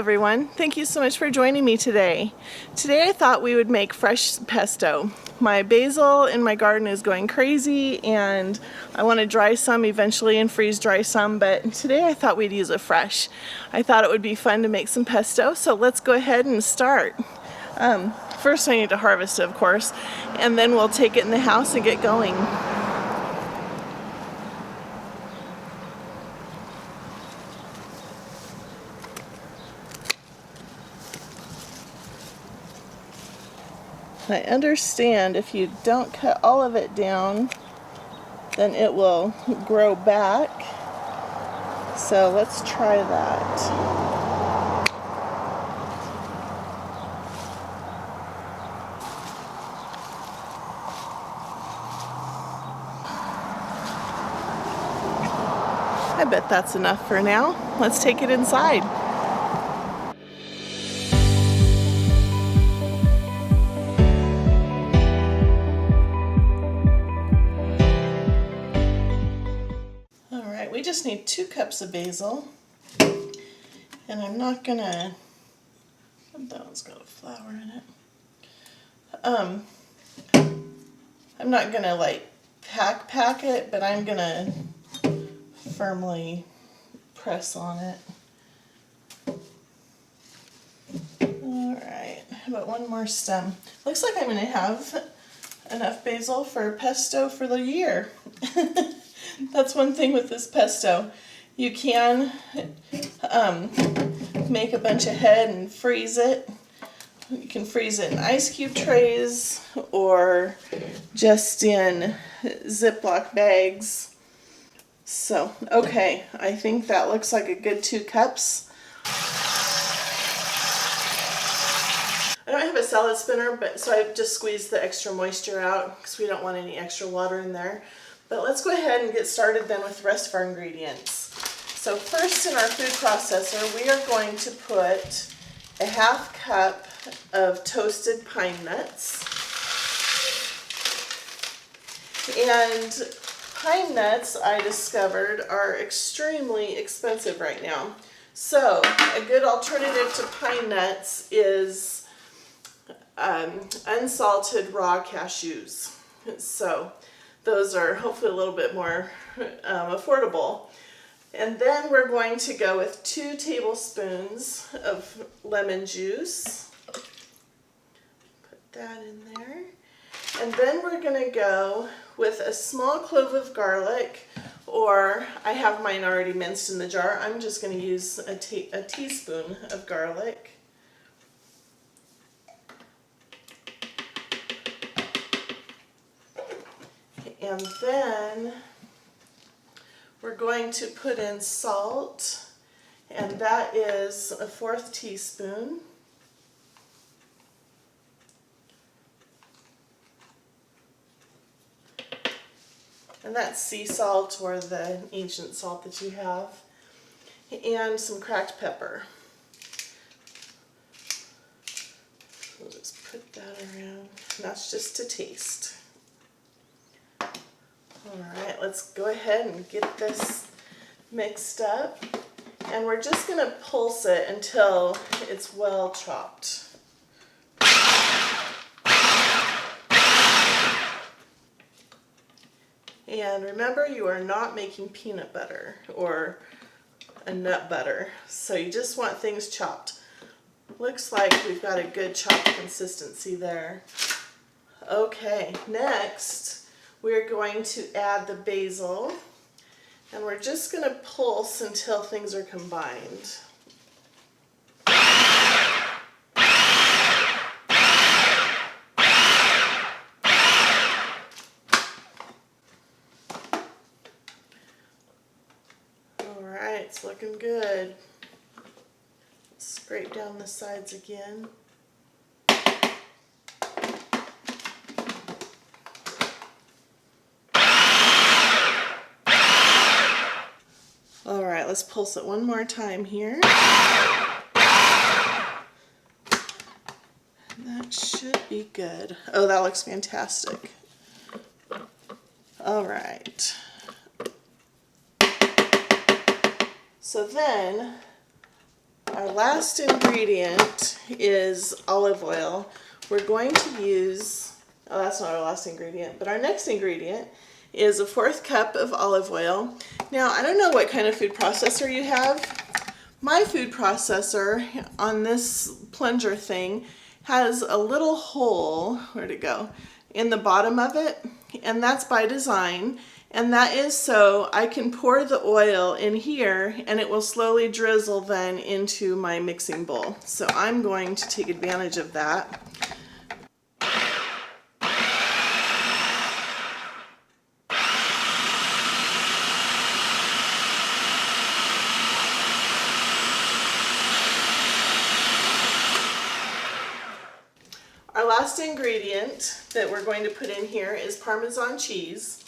everyone. Thank you so much for joining me today. Today I thought we would make fresh pesto. My basil in my garden is going crazy and I want to dry some eventually and freeze dry some, but today I thought we'd use it fresh. I thought it would be fun to make some pesto, so let's go ahead and start. First I need to harvest it, of course, and then we'll take it in the house and get going. I understand if you don't cut all of it down, then it will grow back. So let's try that. I bet that's enough for now. Let's take it inside. We just need 2 cups of basil, and I'm not gonna, that one's got a flower in it. I'm not gonna like pack it, but I'm gonna firmly press on it. Alright, how about one more stem? Looks like I'm gonna have enough basil for pesto for the year. That's one thing with this pesto. You can make a bunch ahead and freeze it. You can freeze it in ice cube trays or just in Ziploc bags. So, okay, I think that looks like a good 2 cups. I don't have a salad spinner, but so I've just squeezed the extra moisture out because we don't want any extra water in there. But let's go ahead and get started then with the rest of our ingredients. So first in our food processor, we are going to put a 1/2 cup of toasted pine nuts. And pine nuts, I discovered, are extremely expensive right now. So a good alternative to pine nuts is unsalted raw cashews. So those are hopefully a little bit more affordable. And then we're going to go with 2 tablespoons of lemon juice. Put that in there. And then we're going to go with a small clove of garlic, or I have mine already minced in the jar. I'm just going to use a teaspoon of garlic. And then we're going to put in salt, and that is a 1/4 teaspoon. And that's sea salt or the ancient salt that you have. And some cracked pepper. We'll just put that around. And that's just to taste. Alright, let's go ahead and get this mixed up, and we're just going to pulse it until it's well chopped. And remember, you are not making peanut butter or a nut butter, so you just want things chopped. Looks like we've got a good chopped consistency there. Okay, next we're going to add the basil, and we're just going to pulse until things are combined. Alright, it's looking good. Scrape down the sides again. Alright, let's pulse it one more time here. That should be good. Oh, that looks fantastic. Alright. So then Our last ingredient is olive oil. We're going to use, oh, that's not our last ingredient, but our next ingredient is a 1/4 cup of olive oil. Now, I don't know what kind of food processor you have. My food processor on this plunger thing has a little hole, where'd it go, in the bottom of it, and that's by design. And that is so I can pour the oil in here and it will slowly drizzle then into my mixing bowl. So I'm going to take advantage of that. Our last ingredient that we're going to put in here is Parmesan cheese.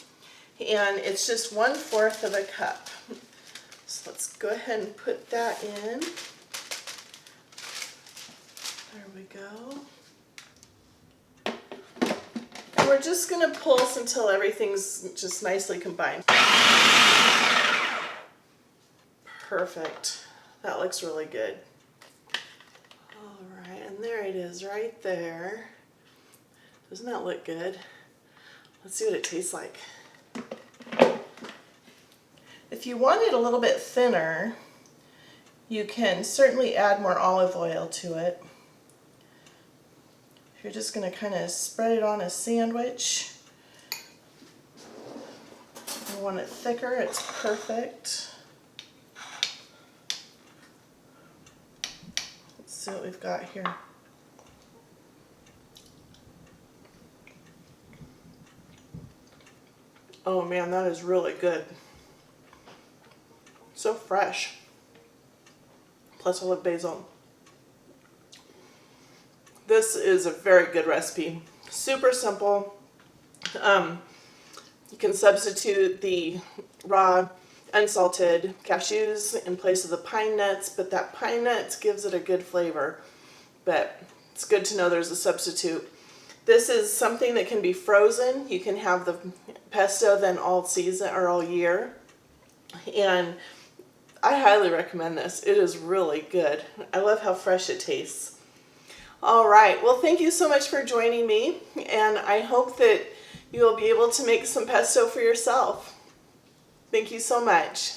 And it's just 1/4 of a cup. So let's go ahead and put that in. There we go. And we're just going to pulse until everything's just nicely combined. Perfect. That looks really good. All right, and there it is right there. Doesn't that look good? Let's see what it tastes like. If you want it a little bit thinner, you can certainly add more olive oil to it. If you're just going to kind of spread it on a sandwich, you want it thicker, it's perfect. Let's see what we've got here. Oh man, that is really good. So fresh. Plus I love basil. This is a very good recipe. Super simple. You can substitute the raw unsalted cashews in place of the pine nuts, but that pine nuts gives it a good flavor. But it's good to know there's a substitute. This is something that can be frozen. You can have the pesto then all season or all year. And I highly recommend this. It is really good. I love how fresh it tastes. All right, well, thank you so much for joining me, and I hope that you will be able to make some pesto for yourself. Thank you so much.